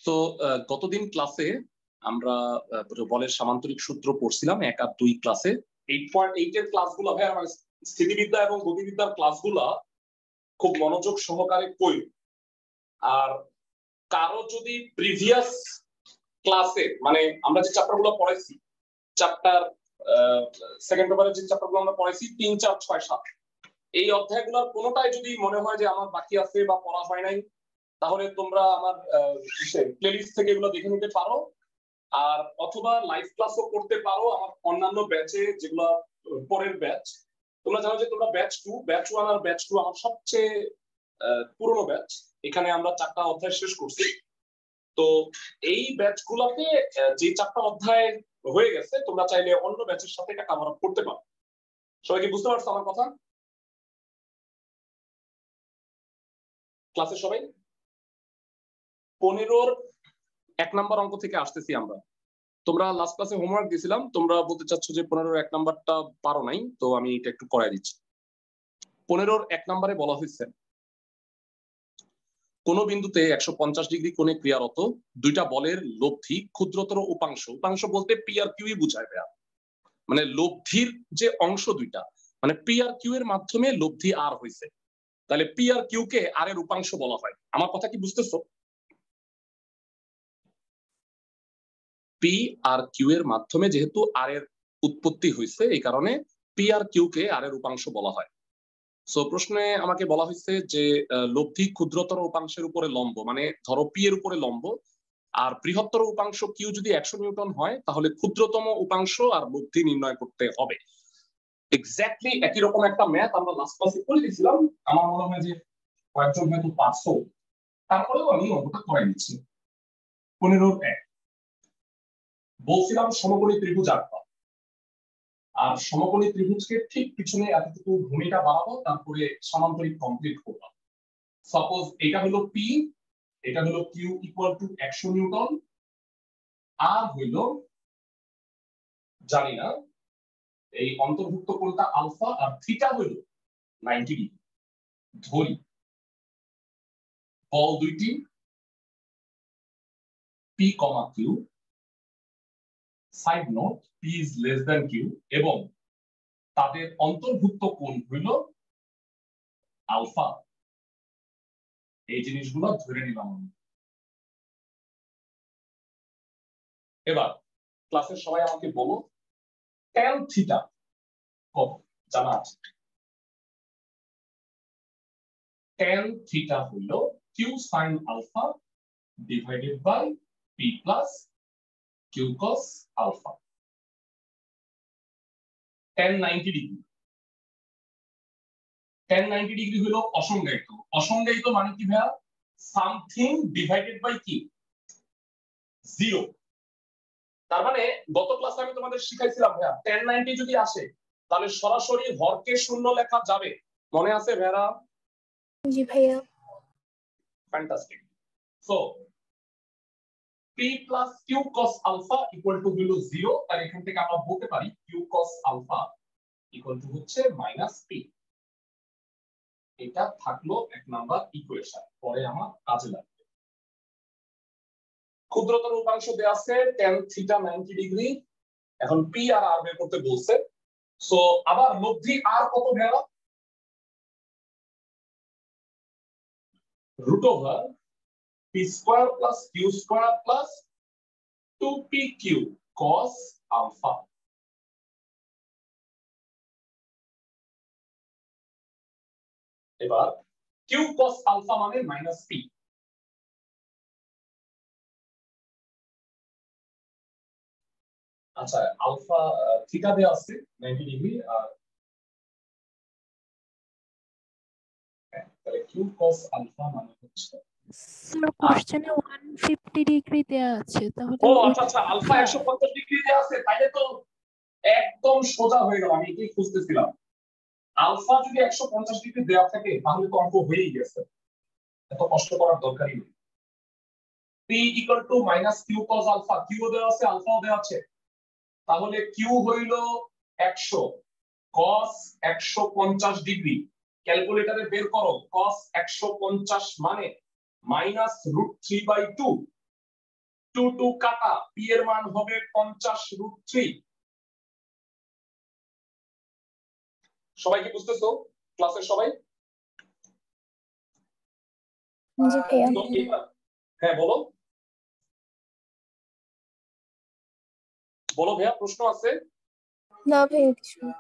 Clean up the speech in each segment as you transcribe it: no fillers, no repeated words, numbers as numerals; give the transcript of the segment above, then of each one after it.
তো গতদিন ক্লাসে আমরা বলের সামান্তরিক সূত্র পড়ছিলাম 1 আর 2 ক্লাসে। 8.8 এর ক্লাসগুলো ভাই আমার স্থিতিবিদ্যা এবং গতিবিদ্যার ক্লাসগুলো খুব মনোযোগ সহকারে করি। আর কারো যদি প্রিভিয়াস ক্লাসে মানে আমরা যে চ্যাপ্টারগুলো পড়াইছি, চ্যাপ্টার সেকেন্ড পেপারে যে চ্যাপ্টারগুলো আমরা পড়াইছি 3, 4, 6, 7, এই অধ্যায়গুলোর কোনোটাই যদি মনে হয় যে আমার বাকি আছে বা পড়া হয় নাই, তাহলে তোমরা আমার প্লেলিস্ট থেকে এগুলো দেখে নিতে পারো। আর অথবা লাইভ ক্লাসও করতে পারো আমার অন্যান্য ব্যাচে, যেগুলো পরের ব্যাচ। তোমরা জানো যে তোমরা ব্যাচ 2, ব্যাচ 1 আর ব্যাচ 2 আমার সবচেয়ে পুরনো ব্যাচ। এখানে আমরা 4টা অধ্যায় শেষ করছি। তো এই ব্যাচগুলোতে যে 4টা অধ্যায় হয়ে গেছে, তোমরা চাইলে অন্য ব্যাচের সাথে এটা কভার আপ করতে পারো। সবাই কি বুঝতে পারছো আমার কথা? ক্লাসে সবাই 15-র 1 নাম্বার অঙ্ক থেকে আসতেছি আমরা। তোমরা লাস্ট ক্লাসে হোমওয়ার্ক দিয়েছিলাম, তোমরা বলতে চাচ্ছ যে 15-র 1 নাম্বারটা পারো নাই, তো আমি এটা একটু করাই দিচ্ছি। 15-র 1 নাম্বারে বলা হয়েছে কোন বিন্দুতে 150 ডিগ্রি কোণে ক্রিয়ারত দুইটা বলের লব্ধি ক্ষুদ্রতর উপাংশ, উপাংশ বলতে পি আর কিউই বুঝায় ভাইয়া, মানে লব্ধির যে অংশ দুইটা, মানে পি আর কিউ এর মাধ্যমে লব্ধি আর হয়েছে, তাহলে পি আর কিউ কে আর এর উপাংশ বলা হয়। আমার কথা কি বুঝতেছো? পি আর কিউ এর মাধ্যমে যেহেতু আর এর উৎপত্তি হয়েছে, এই কারণে পি আর কিউ কে আর এর উপাংশ বলা হয়। সো প্রশ্নে আমাকে বলা হয়েছে যে লব্ধি ক্ষুদ্রতর উপাংশের উপরে লম্ব, মানে ধরো পি এর উপরে লম্ব, আর বৃহত্তর উপাংশ কিউ যদি 100 নিউটন হয়, তাহলে ক্ষুদ্রতম উপাংশ আর লব্ধি নির্ণয় করতে হবে। এক্স্যাক্টলি একই রকম একটা ম্যাথ আমরা লাস্ট ক্লাসে করে দিয়েছিলাম। আমার মনে হয় যে কয়েকজন হয়তো 500, তারপরেও আমি অঙ্কটা করে নিচ্ছি। 15-র 1 বলছিলাম সমকোণী ত্রিভুজ আঁকবা, আর সমকোণী ত্রিভুজকে ঠিক পিছনে এতটুকু ভূমিটা বাড়াবো, তারপরে সমান্তরিক কমপ্লিট করবো। সাপোজ এটা হলো পি, এটা হলো কিউ ইকুয়াল টু 100 নিউটন, আর হইলো জানি না এই অন্তর্ভুক্ত কোণটা আলফা, আর থিটা হইলো 90 ডিগ্রি। ধরি বল দুইটি P comma Q, side note P is less than Q, এবং তাদের অন্তর্ভুক্ত কোণ হইল আলফা। এই জিনিসগুলো ধরে নিলাম। এবার ক্লাসের সবাই আমাকে বলো ট্যান থিটা কত জানা আছে? ট্যান থিটা হইল Q sine alpha divided by P plus Q cos alpha. Tan 90 degree, tan 90 degree হলো অসংজ্ঞায়িত। অসংজ্ঞায়িত মানে কি ভাইয়া? সামথিং ডিভাইডেড বাই কি? 0। তার মানে গত ক্লাসে আমি তোমাদের শিখাইছিলাম ভাইয়া ট্যান 90 যদি আসে তাহলে সরাসরি হরকে শূন্য লেখা যাবে, মনে আছে ভাইয়া? জি ভাইয়া। Fantastic. So p plus q cos alpha equal to হলো 0, আর এখান থেকে আমরা বলতে পারি q cos alpha equal to হচ্ছে -p। এটা থাকলো 1 নাম্বার ইকুয়েশন, পরে আমার কাজে লাগবে। ক্ষুদ্রতর উপাংশ দেয়া আছে tan থিটা 90 ডিগ্রি, এখন p আর r বের করতে বলছে। সো আবার লব্ধি r কত ভাইয়া? Root over p square plus q square plus 2pq cos alpha। এবার q cos alpha মানে -p। আচ্ছা, আলফা থিটা দেয়া আছে 90 ডিগ্রি, আর তাহলে q cos alpha মানে হচ্ছে স্যার কোশ্চেনে 150 ডিগ্রি দেয়া আছে, তাহলে ও আচ্ছা আচ্ছা, আলফা 150 ডিগ্রি দেয়া আছে, তাইলে তো একদম সোজা হয়ে গেল। আমি এটাই খুঁজতেছিলাম। আলফা যদি 150 ডিগ্রি দেয়া থাকে তাহলে তো অঙ্ক হয়েই গেছে, এত কষ্ট করার দরকারই নেই। p equal to -q cos alpha, q দেয়া আছে আলফাও দেয়া আছে, তাহলে q হইল 100, cos 150 ডিগ্রি। ক্যালকুলেটরে বের করো, cos 150 মানে -√3/2, টু টু কাটা, পি এর মান হবে 50√3। সবাই কি বুঝতেছো ক্লাসের সবাই? জি ভাইয়া। হ্যাঁ বলো বলো ভাইয়া, প্রশ্ন আছে? না ভাইয়া কিছু না।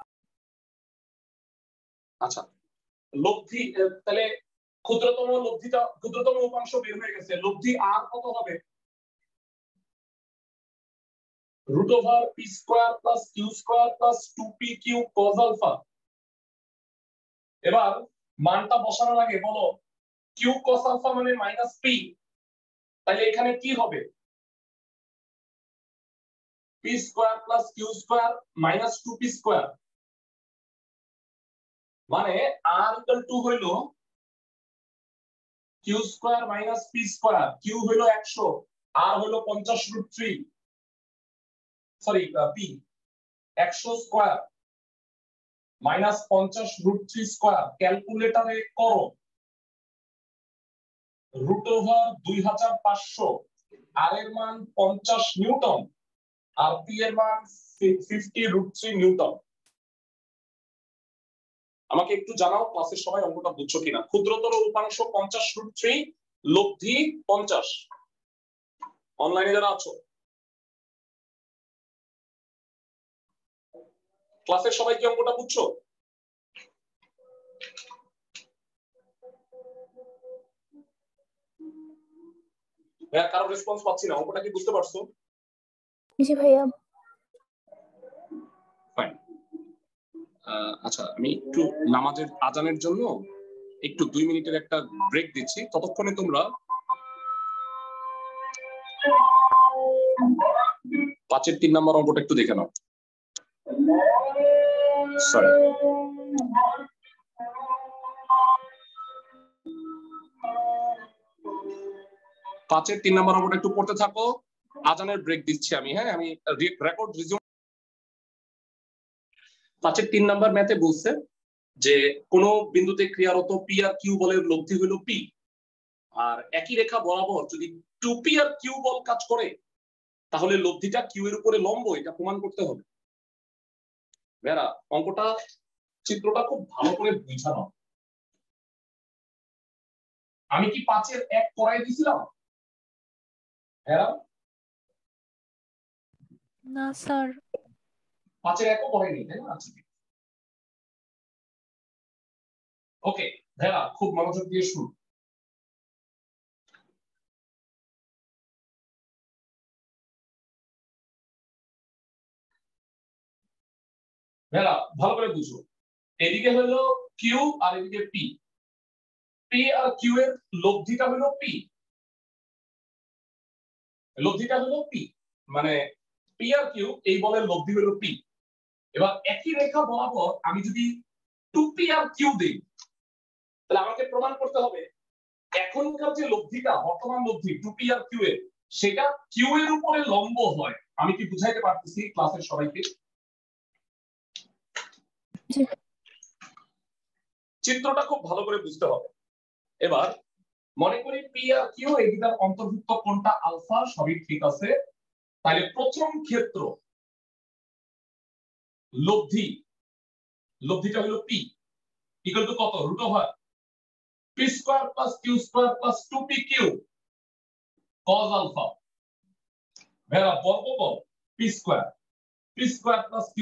আচ্ছা, লব্ধি তাহলে ক্ষুদ্রতম উপাংশ বের হয়ে গেছে, লব্ধি আর কত হবে? √p² + q² + 2p³ cos alpha. এবার মানটা বসানোর আগে বলো q cos আলফা মানে -p, তাহলে এখানে কি হবে? p² + q² - 2p², মানে r = হইল q² - p², q হইল 100, r হইল 50√3, সরি p 100² - 50√3², ক্যালকুলেটরে করো। √2500, r এর মান 50 নিউটন আর p এর মান 50√3 নিউটন। আমাকে একটু জানাও ক্লাসের সবাই অঙ্কটা বুঝছো কিনা। ক্ষুদ্রতর উপাংশ 50√3, লব্ধি 50। অনলাইনে যারা আছো ক্লাসের সবাই কি অঙ্কটা বুঝছো? ভাইয়া কারো রেসপন্স পাচ্ছি না, অঙ্কটা কি বুঝতে পারছো? জি ভাইয়া। ফাইন। আচ্ছা, আমি একটু নামাজের আজানের জন্য একটু 2 মিনিটের একটা ব্রেক দিচ্ছি, ততক্ষণে তোমরা 5-এর 3 নম্বর অঙ্কটা একটু দেখে নাও। সরি, 5-এর 3 নম্বর অঙ্কটা একটু পড়তে থাকো, আজানের ব্রেক দিচ্ছি আমি। হ্যাঁ, আমি রেকর্ড রিজিউম। 5-এর 3 নম্বর ম্যাথে বলছে যে কোন বিন্দুতে ক্রিয়ারত পি আর কিউ বলের লব্ধি হলো পি, আর একই রেখা বরাবর যদি 2p আর কিউ বল কাজ করে তাহলে লব্ধিটা কিউ এর উপরে লম্ব, এটা প্রমাণ করতে হবে। বেরা অঙ্কটা চিত্রটা খুব ভালো করে বুঝানো। আমি কি 5-এর 1 করাই দিছিলাম? বেরা না স্যার। 5-এর 1ও করাইনি, তাই না? আচ্ছা, ওকে বেরা খুব মনোযোগ দিয়ে শুনো। বেরা ভালো করে বুঝো, এদিকে হলো কিউ আর এদিকে পি। পি আর কিউ এর লব্ধিটা হলো পি, লব্ধিটা হলো পি, মানে পি আর কিউ এই বলের লব্ধি হলো পি। এবার একই রেখা বরাবর আমি যদি 2p আর কিউ দেই তাহলে আমাকে প্রমাণ করতে হবে এখনকার যে লব্ধিটা, বর্তমান লব্ধি 2p আর কিউ এর, সেটা কিউ এর উপরে লম্ব হয়। আমি কি বুঝাইতে পারতেছি ক্লাসের সবাইকে? চিত্রটা খুব ভালো করে বুঝতে হবে। এবার মনে করি পি আর কিউ এই দুটার অন্তর্ভুক্ত কোনটা আলফা, সবই ঠিক আছে। তাহলে প্রথম ক্ষেত্র লব্ধিটা হলো পি ইকুয়াল টু কত? √p² + q² + 2p³ cos alpha. ভেরা বর্গবল p² + q²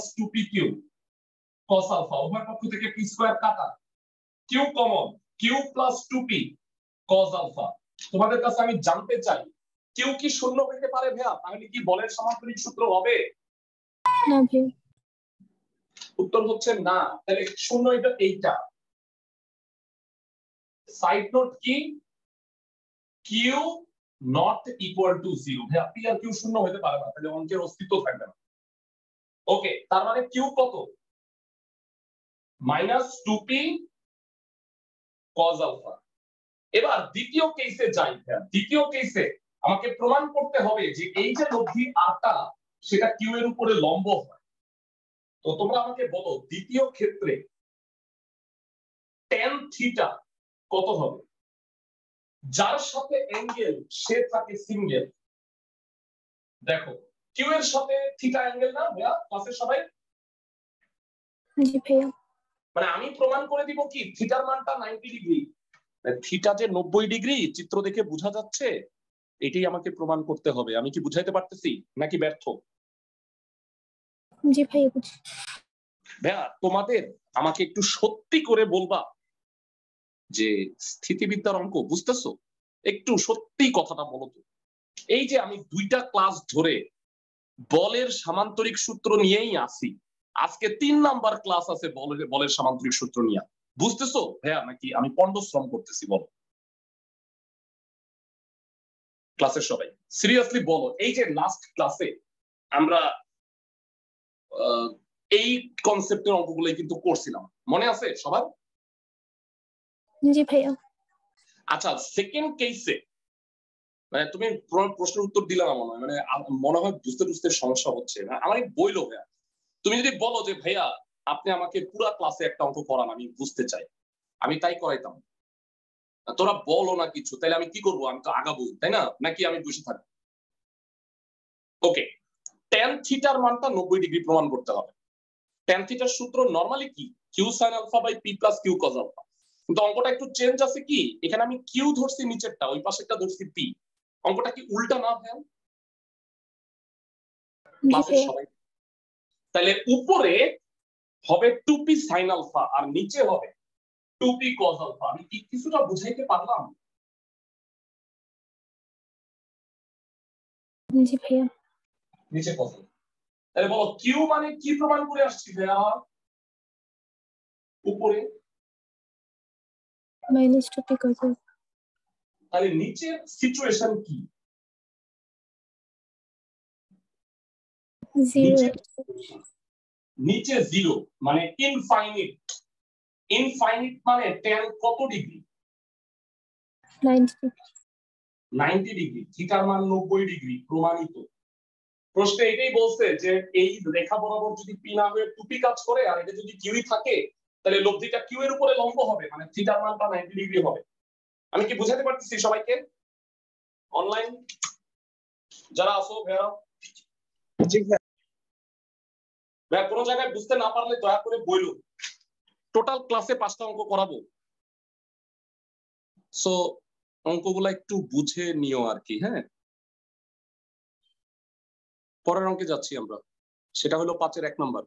+ 2p³ cos alpha, উভয় পক্ষ থেকে p² কাটা, q common, q + 2p cos alpha. তোমাদের কাছে আমি জানতে চাই q কি শূন্য হইতে পারে ভাইয়া? তাহলে কি বলের সমান্তরিক সূত্র হবে? না ভাই। উত্তর হচ্ছে না। তাহলে শূন্য এটা এইটা। সাইড নোট কি? q not equal to 0। ভাইয়া p আর q শূন্য হতে পারে না, তাহলে অঙ্কের অস্তিত্ব থাকবে না। ওকে, তার মানে q কত? -2p cos alpha. এবার দ্বিতীয় কেসে যাই। দ্বিতীয় কেসে আমাকে প্রমাণ করতে হবে যে এই যে লব্ধি আরটা সেটা কিউ এর উপরে লম্ব হয়। তো তোমরা আমাকে বলো দ্বিতীয় ক্ষেত্রে tan থিটা কত হবে? যার সাথে অ্যাঙ্গেল সে থাকে সিঙ্গেল। দেখো কিউ এর সাথে থিটা অ্যাঙ্গেল না ভাইয়া ক্লাসের সবাই? জি ভাইয়া। মানে আমি প্রমাণ করে দিব কি থিটার মানটা 90 ডিগ্রি, থিটা যে 90 ডিগ্রি চিত্র দেখে বোঝা যাচ্ছে, এটাই আমাকে প্রমাণ করতে হবে। আমি কি বুঝাইতে পারতেছি নাকি ব্যর্থ? জি ভাইয়া বুঝছি। ভাইয়া তোমাদের আমাকে একটু সত্যি করে বলবা যে স্থিতিবিদ্যার অঙ্ক বুঝতেছো? একটু সত্যি কথাটা বলো তো। এই যে আমি 2টা ক্লাস ধরে বলের সামান্তরিক সূত্র নিয়েই আসি, আজকে 3 নাম্বার ক্লাস আছে বলের সামান্তরিক সূত্র নিয়ে, বুঝতেছো ভাইয়া নাকি আমি পণ্ডশ্রম করতেছি? বলো ক্লাসের সবাই সিরিয়াসলি বলো। এই যে লাস্ট ক্লাসে আমরা এই কনসেপ্টের অঙ্কগুলোই কিন্তু করছিলাম, মনে আছে সবার? জি ভাইয়া। আচ্ছা সেকেন্ড কেসে মানে তুমি প্রশ্নের উত্তর দিলে না মনে হয়, মানে মনে হয় বুঝতে বুঝতে সমস্যা হচ্ছে। আমার বইলো ভাইয়া, তুমি যদি বলো যে ভাইয়া আপনি আমাকে পুরা ক্লাসে একটা অঙ্ক করান, আমি বুঝতে চাই, আমি তাই করাইতাম। তোরা বলো না কিছু, তাহলে আমি কি করবো? আমি তো আগাবো তাই না, নাকি আমি বসে থাকবো? ওকে, ট্যান থিটার মানটা 90 ডিগ্রি প্রমাণ করতে হবে। ট্যান থিটার সূত্র নরমালি কি Q sine alpha by P plus Q cos alpha, কিন্তু অঙ্কটা একটু চেঞ্জ আছে কি, এখানে আমি কিউ ধরছি নিচেরটা, ওই পাশেরটা ধরছি পি। অঙ্কটা কি উল্টা না ভাইয়া? ক্লাসের সবাই তাহলে উপরে হবে 2p sin আলফা আর নিচে হবে 2p cos আলফা। আমি কি কিছুটা বুঝাইতে পারলাম? জি ভাইয়া। নিচে cos আলফা। তাহলে বলো কিউ মানে কি প্রমাণ করে আসছি ভাইয়া? উপরে -2p cos alpha। তাহলে নিচে সিচুয়েশন কি? 0। নিচে 0 মানে ইনফাইনিট। ইনফাইনিট মানে tan কত ডিগ্রি? 90 ডিগ্রি। 90 ডিগ্রি। থিটার মান 90 ডিগ্রি প্রমাণিত। প্রশ্নে এটাই বলছে যে এই রেখা বরাবর যদি পি না হয়ে 2p কাজ করে আর এটা যদি কিউই থাকে, তাহলে লব্ধিটা কিউ এর উপরে লম্ব হবে, মানে থিটার মানটা 90 ডিগ্রি হবে। আমি কি বুঝাতে পারতেছি সবাইকে? অনলাইন যারা আসো ভাইয়া, জি ভাই। ভাইয়া কোনো জায়গায় বুঝতে না পারলে দয়া করে বইলো। টোটাল ক্লাসে 5টা অঙ্ক করাবো, সো অঙ্কগুলা একটু বুঝে নিও আর কি। হ্যাঁ, পরের অঙ্কে যাচ্ছি আমরা, সেটা হলো 5-এর 1 নাম্বার।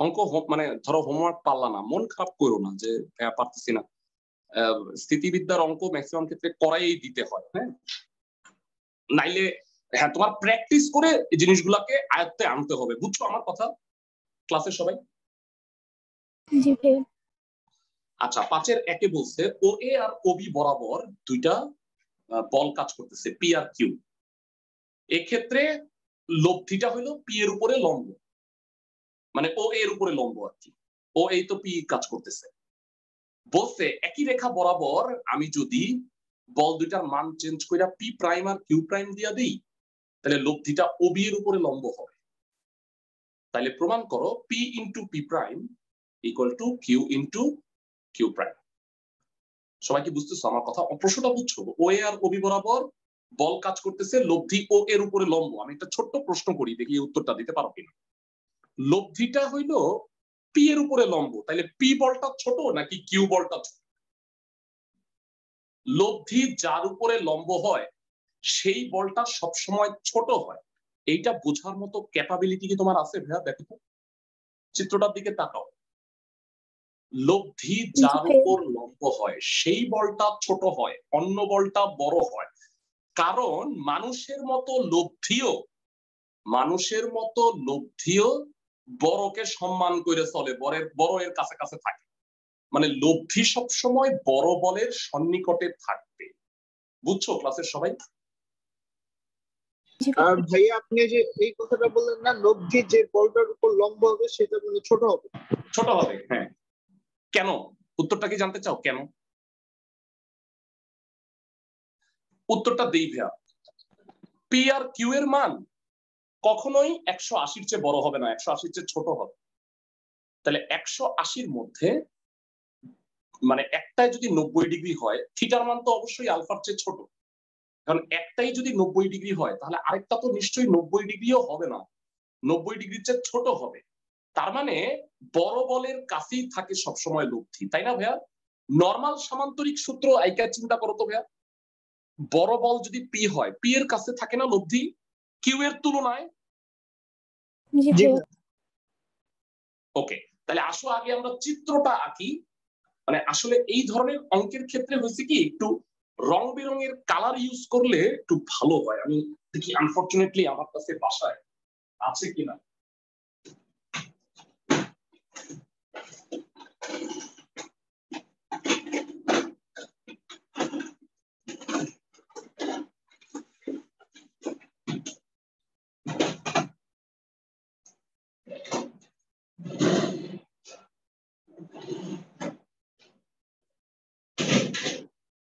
অঙ্ক মানে ধরো হোমওয়ার্ক পারলা না, মন খারাপ করো না যে ভাইয়া পারতেছি না। স্থিতিবিদ্যার অঙ্ক ম্যাক্সিমাম ক্ষেত্রে করাই দিতে হয়। হ্যাঁ, নাইলে হ্যাঁ তোমার প্র্যাকটিস করে এই জিনিসগুলোকে আয়ত্তে আনতে হবে, বুঝছো আমার কথা ক্লাসের সবাই? জি ভাইয়া। আচ্ছা 5-এর 1-এ বলছে ও এ আর ও বি বরাবর 2টা বল কাজ করতেছে পি আর কিউ। এক্ষেত্রে লব্ধিটা হলো পি এর উপরে লম্ব, মানে ও এর উপরে লম্ব আর কি। ও এই তো পি কাজ করতেছে। বলছে একই রেখা বরাবর আমি যদি বল দুইটার মান চেঞ্জ করে পি প্রাইম আর কিউ প্রাইম দিয়া দিই, তাহলে লব্ধিটা ও বি এর উপরে লম্ব হবে। তাহলে প্রমাণ করো P into P prime equal to Q into Q prime. সবাই কি বুঝতেছো আমার কথা? প্রশ্নটা বুঝছো? ও এ আর ও বি বরাবর বল কাজ করতেছে, লব্ধি ও এর উপরে লম্ব। আমি একটা ছোট্ট প্রশ্ন করি, দেখি উত্তরটা দিতে পারো কিনা। লব্ধিটা হইলো পি এর উপরে লম্ব, তাহলে পি বলটা ছোট নাকি কিউ বলটা ছোট? লব্ধি যার উপরে লম্ব হয় সেই বলটা সবসময় ছোট হয়। এইটা বোঝার মতো ক্যাপাবিলিটি কি তোমার আছে ভাইয়া? দেখো তো চিত্রটার দিকে তাকাও। লব্ধি যার উপর লম্ব হয় সেই বলটা ছোট হয়, অন্য বলটা বড় হয়। কারণ মানুষের মতো লব্ধিও বড়কে সম্মান করে চলে, বড় এর কাছে কাছে থাকে। মানে লব্ধি সবসময় বড় বলের সন্নিকটে থাকবে, বুঝছো ক্লাসের সবাই? ভাইয়া আপনি যে এই কথাটা বললেন না, লব্ধি যে বলটার উপর লম্ব হবে সেটা মানে ছোট হবে। ছোট হবে, হ্যাঁ। কেন? উত্তরটা কি জানতে চাও কেন? উত্তরটা দেই ভাইয়া। পি আর কিউ এর মান কখনোই 180-র চেয়ে বড় হবে না, 180-র চেয়ে ছোট হবে। তাহলে 180-র মধ্যে মানে একটাই যদি 90 ডিগ্রি হয়, থিটার মান তো অবশ্যই আলফার চেয়ে ছোট, কারণ একটাই যদি 90 ডিগ্রি হয় তাহলে আরেকটা তো নিশ্চয়ই 90 ডিগ্রিও হবে না, 90 ডিগ্রির চেয়ে ছোট হবে। তার মানে বড় বলের কাছেই থাকে সবসময় লব্ধি, তাই না ভাইয়া? নর্মাল সামান্তরিক সূত্র আইকা চিন্তা করো তো ভাইয়া, বড় বল যদি পি হয়, পি এর কাছে থাকে না লব্ধি কিউ এর তুলনায়? জি ভাইয়া। ওকে, তাহলে আসো আগে আমরা চিত্রটা আঁকি। মানে আসলে এই ধরনের অঙ্কের ক্ষেত্রে হয়েছে কি, একটু রং বেরঙের কালার ইউজ করলে একটু ভালো হয়। আমি দেখি আনফরচুনেটলি আমার কাছে বাসায় আছে কিনা।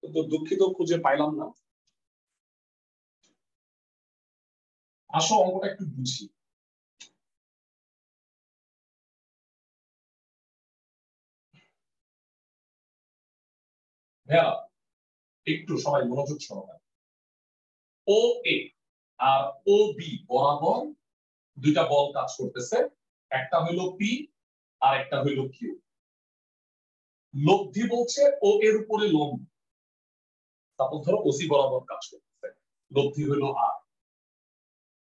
তো দুঃখিত, খুঁজে পাইলাম না। আসো অঙ্কটা একটু বুঝি। ভাইয়া একটু সবাই মনোযোগ সহকারে। ও এ আর ও বি বরাবর দুইটা বল কাজ করতেছে, একটা হইল পি আর একটা হইল কিউ। লব্ধি বলছে ও এর উপরে লম্ব, তারপর ধরো ওসি বরাবর কাজ করতেছে, লব্ধি হইল আর।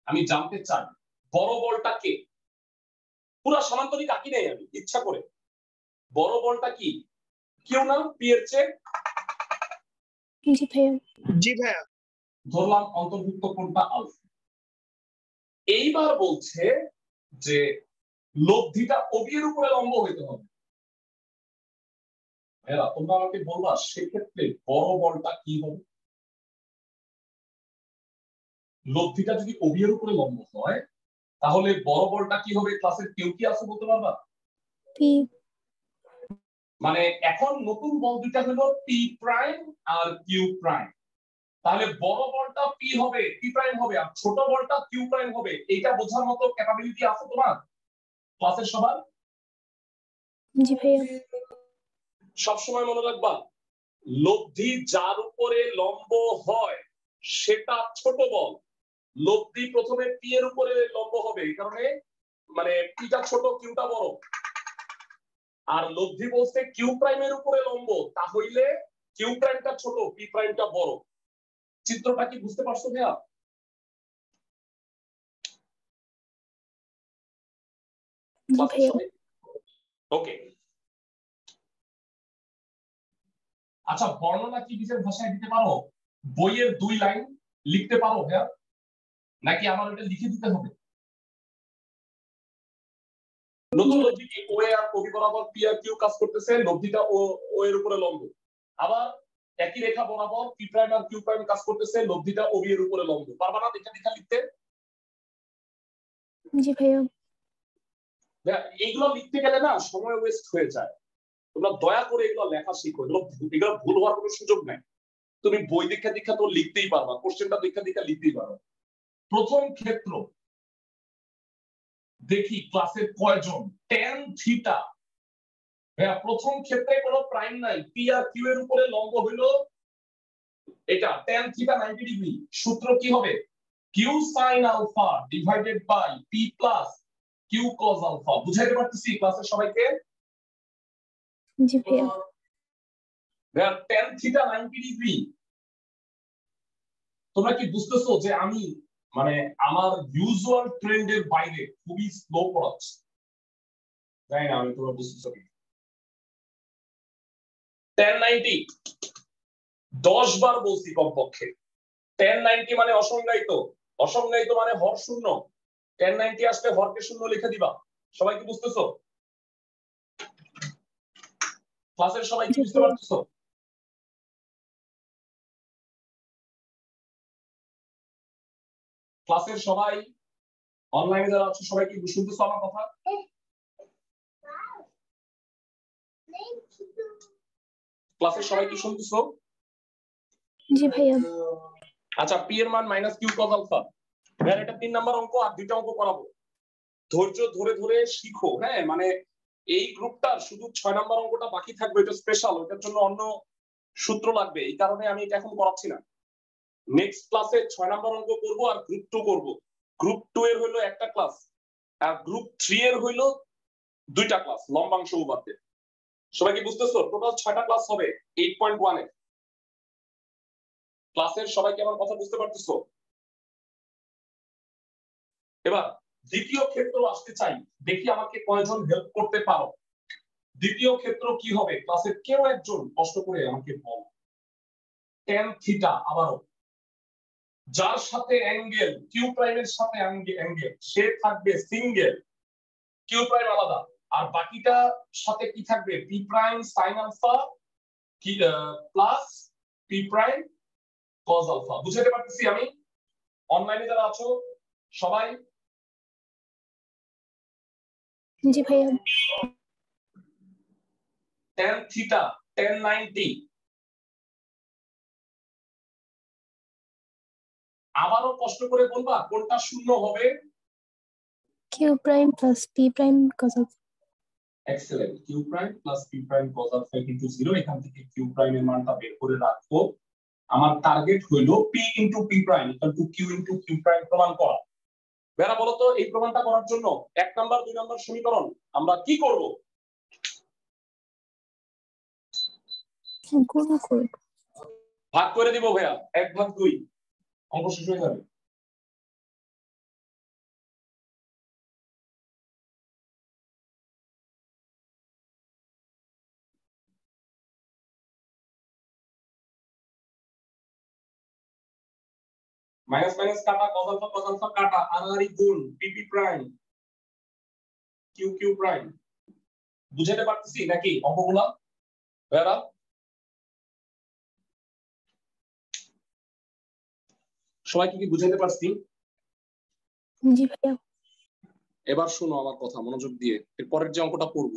আমি জানতে চাই বড় বলটা কে? পুরা সমান্তরিক আঁকি নেই আমি ইচ্ছা করে। বড় বলটা কি? কিউ না পি এর চেয়ে? জি ভাইয়া। জি ভাইয়া। ধরলাম অন্তর্ভুক্ত কোণটা আলফা। এইবার বলছে যে লব্ধিটা ওবি এর উপরে লম্ব হইতে হবে। ভাইয়া তোমরা আমাকে বলবা সেক্ষেত্রে বড় বলটা কি হবে? লব্ধিটা যদি ওবি এর উপরে লম্ব হয় তাহলে বড় বলটা কি হবে? ক্লাসের কেউ কি আছে বলতে পারবা? পি। মানে এখন নতুন বল দুইটা হলো পি প্রাইম আর কিউ প্রাইম, তাহলে বড় বলটা পি হবে, পি প্রাইম হবে, আর ছোট বলটা কিউ প্রাইম হবে। এইটা বোঝার মতো ক্যাপাবিলিটি আছে তোমার ক্লাসের সবার? জি ভাইয়া। সবসময় মনে রাখবা লব্ধি যার উপরে লম্ব হয় সেটা ছোট বল। লব্ধি প্রথমে পি এর উপরে লম্ব হবে, এই কারণে মানে পিটা ছোট কিউটা বড়। আর লব্ধি বলতে কিউ প্রাইমের উপরে লম্ব, তাহলে কিউ প্রাইমটা ছোট পি প্রাইমটা বড়। চিত্রটা কি বুঝতে পারছো ভাইয়া? জি ভাইয়া। ওকে, আচ্ছা বর্ণনা কি নিজের ভাষায় দিতে পারো? বইয়ের 2 লাইন লিখতে পারো ভাইয়া, নাকি আমার এটা লিখে দিতে হবে? নতুন লব্ধি কি ও আর কবি বরাবর পি আর কিউ কাজ করতেছে, লব্ধিটা ও এর উপরে লম্ব। আবার একই রেখা বরাবর পি প্রাইম আর কিউ প্রাইম কাজ করতেছে, লব্ধিটা ও বি এর উপরে লম্ব। পারবা না দেখা দেখা লিখতে? জি ভাইয়া। এইগুলো লিখতে গেলে না সময় ওয়েস্ট হয়ে যায়। তোমরা দয়া করে এগুলো লেখা শিখো, এগুলো ভুল হওয়ার কোনো সুযোগ নাই। তুমি বই দীক্ষা দীক্ষা তো লিখতেই পারবা, কোশ্চেনটা দীক্ষা দীক্ষা লিখতেই পারবা। প্রথম ক্ষেত্র দেখি ক্লাসের কয়জন tan থিটা। হ্যাঁ, প্রথম ক্ষেত্রে কোনো প্রাইম নাই, পি আর কিউ এর উপরে লম্ব হইলো এটা tan থিটা 90 ডিগ্রি। সূত্র কি হবে? Q sin alpha divided by P plus Q cos alpha. বুঝাইতে পারতেছি ক্লাসের সবাইকে? জি ভাইয়া। tan theta 90 degree. তোমরা কি বুঝতেছো যে আমি মানে আমার ইউজুয়াল ট্রেন্ডের বাইরে খুবই স্লো পড়াচ্ছি? জানি না আমি, তোমরা বুঝতেছো কি? tan 90 10 বার বলছি কমপক্ষে। tan 90 মানে অসংজ্ঞায়িত, অসংজ্ঞায়িত মানে হর শূন্য। tan 90 আসলে হরকে শূন্য লিখে দিবা। সবাই কি বুঝতেছো? ক্লাসের সবাই কি বুঝতে পারতেছো? ক্লাসের সবাই অনলাইনে যারা আছো সবাই কি শুনতেছো আমার কথা? ক্লাসের সবাই কি শুনতেছো? জি ভাইয়া। আচ্ছা, পি এর মান মাইনাস কিউ কজ আলফা। এটা 3 নাম্বার অঙ্ক, আর 2টা অঙ্ক করাবো। ধৈর্য ধরে ধরে শিখো। হ্যাঁ, মানে এই গ্রুপটার শুধু 6 নাম্বার অঙ্কটা বাকি থাকবে, এটা স্পেশাল, ওটার জন্য অন্য সূত্র লাগবে, এই কারণে আমি এটা এখন করাচ্ছি না। নেক্সট ক্লাসে 6 নাম্বার অঙ্ক করব আর গ্রুপ 2 করব। গ্রুপ 2 এর হলো একটা ক্লাস আর গ্রুপ 3 এর হলো দুইটা ক্লাস লম্বাংশ উপাত্তে। সবাই কি বুঝতেছো? টোটাল 6টা ক্লাস হবে 8.1 এর ক্লাসের। সবাই কি আমার কথা বুঝতে পারতেছো? এবার দ্বিতীয় ক্ষেত্র আসতে চাই, দেখি আমাকে কয়জন হেল্প করতে পারো। দ্বিতীয় ক্ষেত্র কি হবে ক্লাসের কেউ একজন কষ্ট করে আমাকে বল। tan থিটা আবারও যার সাথে অ্যাঙ্গেল কিউ প্রাইমের সাথে অ্যাঙ্গেল সে থাকবে সিঙ্গেল, কিউ প্রাইম আলাদা, আর বাকিটা সাথে কি থাকবে পি প্রাইম সাইন আলফা কি plus P prime cos alpha. বুঝাতে পারতেছি আমি? অনলাইনে যারা আছো সবাই? জি ভাইয়া। tan থিটা tan 90 আবারও কষ্ট করে বলবা কোনটা শূন্য হবে? Q prime plus P prime cos alpha. Excellent, Q prime plus P prime cos alpha into 0। এখান থেকে কিউ প্রাইম এর মানটা বের করে রাখবো। আমার টার্গেট হইলো P into P prime equal to Q into Q prime প্রমাণ করা। বেরা বলো তো এই প্রমাণটা করার জন্য 1 নাম্বার 2 নাম্বার সমীকরণ আমরা কি করব? গুণ করব। ভাগ করে দিব ভাইয়া, 1/2 অঙ্ক শেষ হয়ে যাবে। মাইনাস মাইনাস কাটা, কজ আলফা কাটা, আর আর গুণ পিপি প্রাইম কিউ কিউ প্রাইম। বুঝাতে পারতেছি নাকি অঙ্কগুলা ভাইয়া? সবাই কি বুঝাতে পারছি? জি ভাইয়া। এবার শোনো আমার কথা মনোযোগ দিয়ে, এর পরের যে অঙ্কটা করব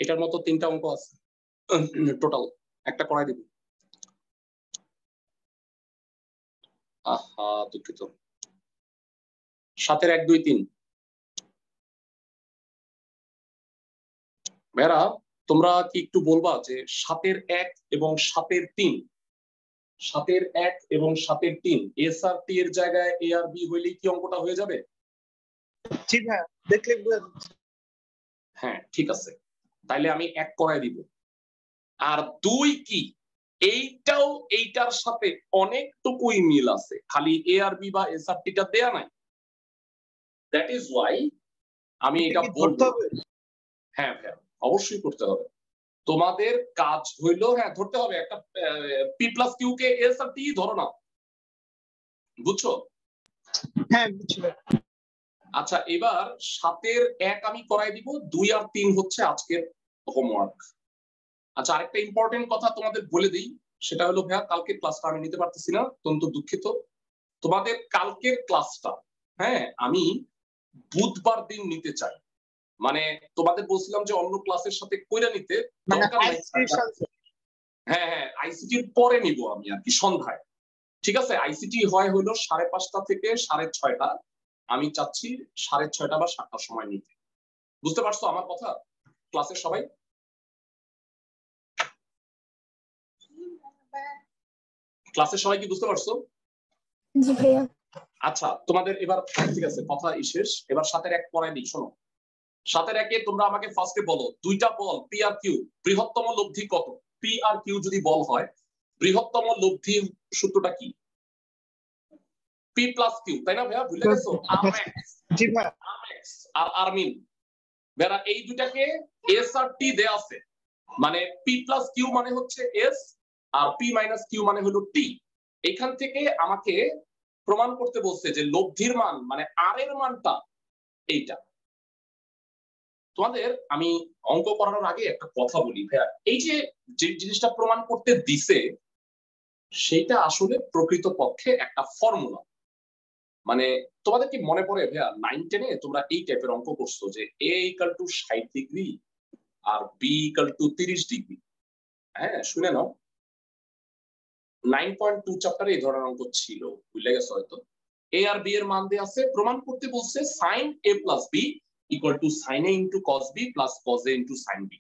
এটার মতো 3টা অঙ্ক আছে টোটাল, একটা করাই দিব। আহা দুঃখিত। 7 এর 1 2 3 ভাইরা তোমরা কি একটু বলবা যে 7 এর 1 এবং 7 এর 3, 7 এর 1 এবং 7 এর 3 এস আর টি এর জায়গায় এ আর বি হইলেই কি অঙ্কটা হয়ে যাবে? জি ভাইয়া, দেখলে বুঝা যাচ্ছে। হ্যাঁ ঠিক আছে, তাইলে আমি 1 করাই দিব। আর 2 কি? এইটাও এইটার সাথে অনেকটুকুই মিল আছে, খালি এ আর বি বা এস আর টিটা দেয়া নাই। দ্যাট ইজ ওয়াই আমি এটা বলবো। হ্যাঁ ভাইয়া অবশ্যই করতে হবে। তোমাদের কাজ হইলো, হ্যাঁ ধরতে হবে একটা পি প্লাস কিউ কে এস আর টি ধরো না, বুঝছো? হ্যাঁ বুঝছি। আচ্ছা এবার 7 এর 1 আমি করাই দিব, 2 আর 3 হচ্ছে আজকের হোমওয়ার্ক। আচ্ছা আরেকটা ইম্পর্টেন্ট কথা তোমাদের বলে দিই, সেটা হলো ভাইয়া কালকের ক্লাসটা আমি নিতে পারতেছি না, অত্যন্ত দুঃখিত। তোমাদের কালকের ক্লাসটা হ্যাঁ আমি বুধবার দিন নিতে চাই। মানে তোমাদের বলছিলাম যে অন্য ক্লাসের সাথে কইরা নিতে, দরকার নাই। হ্যাঁ হ্যাঁ আইসিটির পরে নিব আমি আর কি সন্ধ্যায়, ঠিক আছে? আইসিটি হয় হলো 5:30 থেকে 6:30, আমি চাচ্ছি 6:30 বা 7টার সময় নিতে। বুঝতে পারছো আমার কথা ক্লাসের সবাই? ক্লাসের সবাই কি বুঝতে পারছো? জি ভাইয়া। আচ্ছা তোমাদের এবার ঠিক আছে কথা শেষ, এবার 7 এর 1 পড়াই দিই। শোনো 7 এর 1-এ তোমরা আমাকে ফার্স্টে বলো দুইটা বল পি আর কিউ, বৃহত্তম লব্ধি কত? পি আর কিউ যদি বল হয় বৃহত্তম লব্ধির সূত্রটা কি? পি প্লাস কিউ, তাই না ভাইয়া? ভুলে গেছো? জি ভাইয়া। আর আরমিন ভাইয়া এই দুটাকে এস আর টি দেয়া আছে, মানে পি প্লাস কিউ মানে হচ্ছে এস আর পি মাইনাস কিউ মানে হলো টি। এখান থেকে আমাকে প্রমাণ করতে বলছে যে লব্ধির মান মানে আর এর মানটা এইটা। তোমাদের আমি অঙ্ক করানোর আগে একটা কথা বলি ভাইয়া, এই যে যে জিনিসটা প্রমাণ করতে দিছে সেটা আসলে প্রকৃতপক্ষে একটা ফর্মুলা। মানে তোমাদের কি মনে পড়ে ভাইয়া 9 10-এ তোমরা এই টাইপের অঙ্ক করছো যে a = 60 ডিগ্রি আর b = 30 ডিগ্রি? হ্যাঁ শুনে নাও, 9.2 চ্যাপ্টারে এই ধরনের অঙ্ক ছিল, ভুলে গেছো হয়তো। a আর b এর মান দেয়া আছে, প্রমাণ করতে বলছে sin a + b equal to sine A into cos B plus cos A into sine B,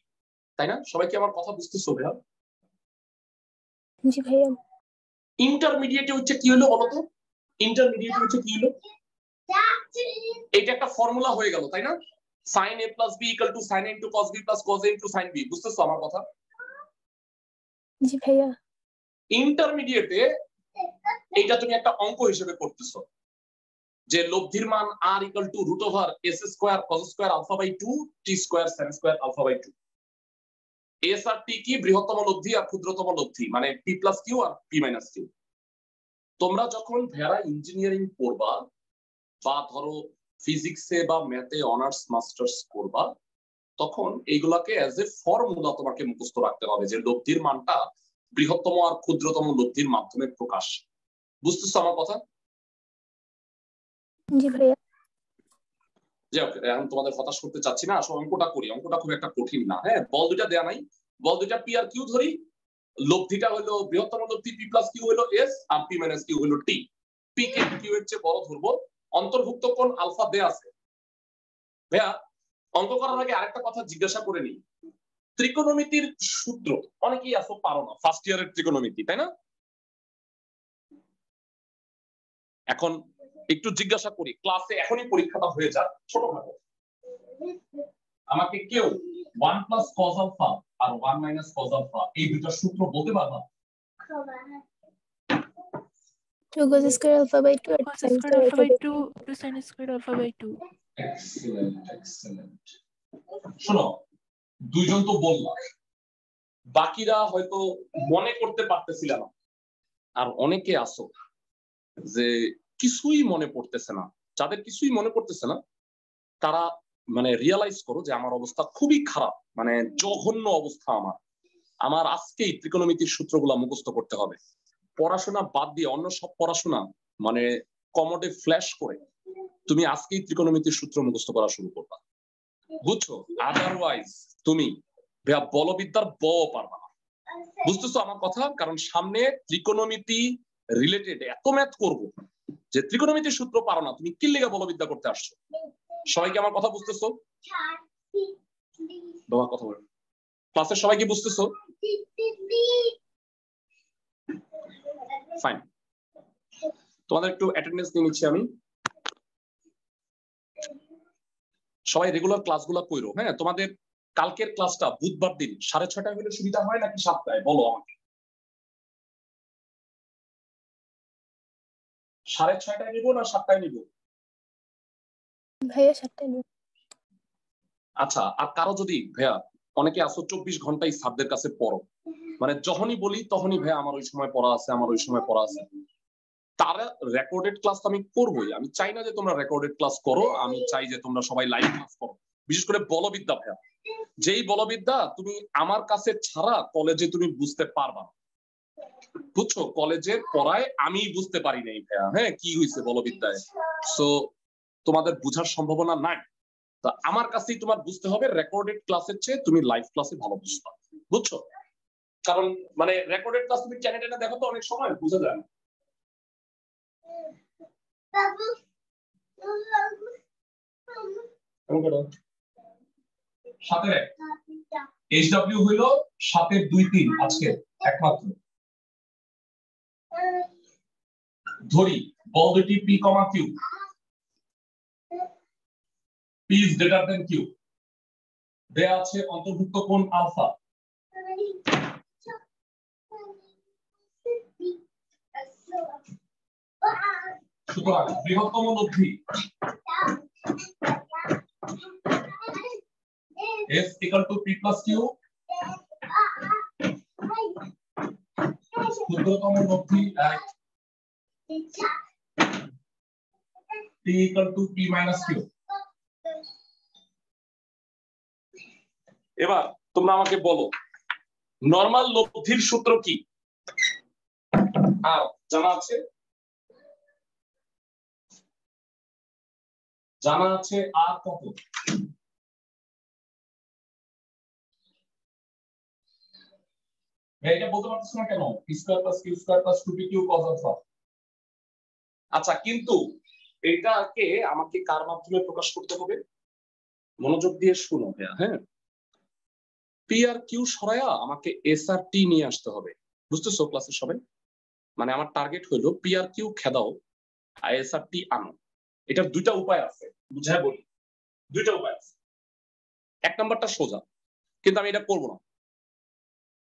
তাই না? সবাই কি আমার কথা বুঝতেছো ভাইয়া? জি ভাইয়া। ইন্টারমিডিয়েটে হচ্ছে কি হলো বলো তো? ইন্টারমিডিয়েটে হচ্ছে কি হলো? এটা একটা ফর্মুলা হয়ে গেল, তাই না? sin a plus b equal to sin a into cos b plus cos a into sin b, বুঝতেছো আমার কথা? জি ভাইয়া। ইন্টারমিডিয়েটে এইটা তুমি একটা অঙ্ক হিসেবে করতেছো যে লব্ধির মান r equal to root over s square cos square alpha by 2 t square sin square alpha by 2। s R t কি? বৃহত্তম লব্ধি আর ক্ষুদ্রতম লব্ধি, মানে p plus q আর p minus q। তোমরা যখন ভেরা ইঞ্জিনিয়ারিং পড়বা বা ধরো ফিজিক্সে বা ম্যাথে অনার্স মাস্টার্স করবা, তখন এইগুলাকে অ্যাজ এ ফর্মুলা তোমাকে মুখস্থ রাখতে হবে যে লব্ধির মানটা বৃহত্তম আর ক্ষুদ্রতম লব্ধির মাধ্যমে প্রকাশ। বুঝতেছো আমার কথা? জি ভাইয়া। যাই হোক, এখন তোমাদের হতাশ করতে চাচ্ছি না, আসলে অঙ্কটা করি। অঙ্কটা খুব একটা কঠিন না। হ্যাঁ, বল দুইটা দেয়া নাই, বল দুইটা পি আর কিউ ধরি। লব্ধিটা হলো বৃহত্তম লব্ধি পি প্লাস কিউ হলো এস আর পি মাইনাস কিউ হলো টি। পি কে কিউ এর চেয়ে বড় ধরবো। অন্তর্ভুক্ত কোণ আলফা দেয়া আছে। ভাইয়া অঙ্ক করার আগে আরেকটা কথা জিজ্ঞাসা করে নিই, ত্রিকোণমিতির সূত্র অনেকেই আসো পারো না, ফার্স্ট ইয়ারের ত্রিকোণমিতি, তাই না? এখন একটু জিজ্ঞাসা করি, ক্লাসে এখনই পরীক্ষাটা হয়ে যাক ছোটখাটো, আমাকে কেউ 1 প্লাস কস আলফা আর 1 মাইনাস কস আলফা এই দুটো সূত্র বলতে পারবা? 2 cos square alpha by 2 Cos sin squared alpha by 2 to sin squared alpha by 2. Excellent excellent. শোনো, দুইজন তো বললাম, বাকিরা হয়তো মনে করতে পারতেছিল না, আর অনেকে আসো যে কিছুই মনে পড়তেছে না। যাদের কিছুই মনে পড়তেছে না তারা মানে রিয়ালাইজ করো যে আমার অবস্থা খুবই খারাপ, মানে জঘন্য অবস্থা আমার। আমার আজকেই ত্রিকোণমিতির সূত্রগুলো মুখস্থ করতে হবে। পড়াশোনা বাদ দিয়ে অন্য সব পড়াশোনা মানে কমোডে ফ্ল্যাশ করে তুমি আজকেই ত্রিকোণমিতির সূত্র মুখস্থ করা শুরু করবা, বুঝছো? আদারওয়াইজ তুমি বলবিদ্যার ব পারবা না। বুঝতেছো আমার কথা? কারণ সামনে ত্রিকোণমিতি রিলেটেড এত ম্যাথ করবো যে ত্রিকোণমিতির সূত্র পারো না, তুমি কি লিগা বলবিদ্যা করতে আসছো? সবাই কি আমার কথা বুঝতেছো? বাবা কথা বল, ক্লাসের সবাই কি বুঝতেছো? ফাইন, তোমাদের একটু অ্যাটেন্ডেন্স নিয়ে নিচ্ছি আমি। সবাই রেগুলার ক্লাসগুলো কইরো। হ্যাঁ, তোমাদের কালকের ক্লাসটা বুধবার দিন 6:30 হলে সুবিধা হয় নাকি 7টায়? বলো আমাকে। 6:30 নিব না 7টায় নিব? ভাইয়া 7টায় নিব। আচ্ছা, আর কারো যদি ভাইয়া অনেকে আসো 24 ঘন্টাই স্যারদের কাছে পড়ো, মানে যখনই বলি তখনই ভাইয়া আমার ওই সময় পড়া আছে, আমার ওই সময় পড়া আছে, তারা রেকর্ডেড ক্লাস আমি করবোই। আমি চাই না যে তোমরা রেকর্ডেড ক্লাস করো, আমি চাই যে তোমরা সবাই লাইভ ক্লাস করো। বিশেষ করে বলবিদ্যা ভাইয়া, যেই বলবিদ্যা তুমি আমার কাছে ছাড়া কলেজে তুমি বুঝতে পারবা না, বুঝছো? কলেজের পড়ায় আমি বুঝতে পারি নাই ভাইয়া, হ্যাঁ, কি হয়েছে বলবিদ্যায়, সো তোমাদের বুঝার সম্ভাবনা নাই। তা আমার কাছেই তোমার বুঝতে হবে, রেকর্ডেড ক্লাসের চেয়ে তুমি লাইভ ক্লাসে ভালো বুঝবা, বুঝছো? কারণ মানে রেকর্ডেড ক্লাস তুমি চ্যানেলে না দেখো তো অনেক সময় বুঝা যায় না। সাতের 1 HW হইল 7-এর 2-3 আজকে একমাত্র। ধরি বল দুটি P, Q, P is greater than Q, দেয়া আছে অন্তর্ভুক্ত কোণ আলফা। সুতরাং বৃহত্তম লব্ধি S equal to P plus Q, ক্ষুদ্রতম লব্ধি T equal to P minus Q। এবার তোমরা আমাকে বলো নরমাল লব্ধির সূত্র কি? আর জানা আছে? জানা আছে আর কত? এটা বলতে পারতেছ না কেন? p square plus q square plus 2pq cos alpha. আচ্ছা, কিন্তু এটাকে আমাকে কার মাধ্যমে প্রকাশ করতে হবে? মনোযোগ দিয়ে শুনো ভাইয়া। হ্যাঁ, পি আর কিউ সরায়া আমাকে এস আর টি নিয়ে আসতে হবে। বুঝতেছো ক্লাসের সবাই? মানে আমার টার্গেট হইলো পি আর কিউ খেদাও আর এস আর টি আনো। এটার দুইটা উপায় আছে, বুঝায় বলি। দুইটা উপায় আছে। এক নাম্বারটা সোজা, কিন্তু আমি এটা করবো না।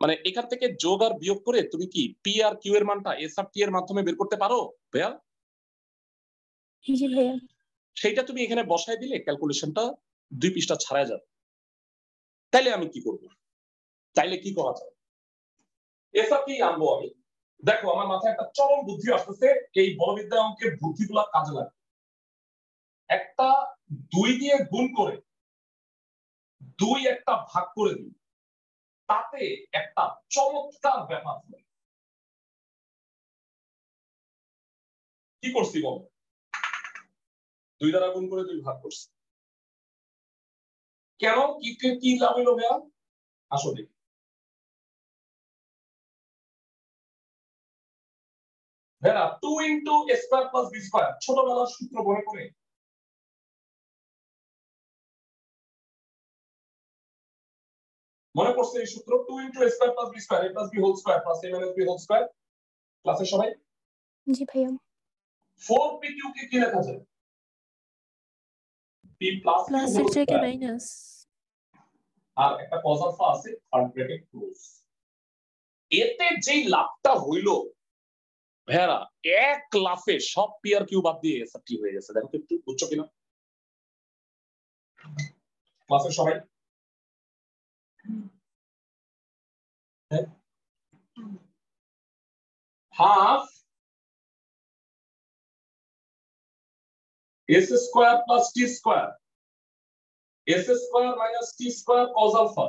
মানে এখান থেকে যোগ আর বিয়োগ করে তুমি কি পি আর কিউ এর মানটা এস আর টি এর মাধ্যমে বের করতে পারো ভাইয়া? জি ভাইয়া। সেইটা তুমি এখানে বসায় দিলে ক্যালকুলেশনটা 2 পৃষ্ঠা ছাড়া যাবে। তাইলে আমি কি করব? তাইলে কি করা যায়? এস আর টি আনবো আমি। দেখো আমার মাথায় একটা চরম বুদ্ধি আসতেছে, এই বলবিদ্যা অঙ্কের বুদ্ধিগুলা কাজে লাগে। একটা 2 দিয়ে গুণ করে 2 একটা ভাগ করে দিই, তাতে একটা চমৎকার ব্যাপার হয়। কি করছি বল? 2 দ্বারা গুণ করে 2 ভাগ করছি। কেন? কি লাভ হইলো ভাইয়া? আসলে ভাইয়া 2 into A square plus B square ছোটবেলার সূত্র মনে করে? মনে পড়ছে এই সূত্র? 2 into A square plus B square, A plus B whole square plus A minus B whole square. ক্লাসে সবাই? জি ভাইয়া। 4pq কে কি লেখা যায়? p প্লাস q প্লাসের হোল জায়গায় স্কয়ার। মাইনাস। আর একটা কজ আলফা আছে, থার্ড ব্র্যাকেট ক্লোজ। এতে যেই লাভটা হইলো ভাইয়ারা, এক লাফে সব পি আর কিউ বাদ দিয়ে এসব কি হয়ে গেছে। দেখো তো একটু, বুঝছো কিনা ক্লাসের সবাই? Half S square plus T square, S square minus T square cos alpha.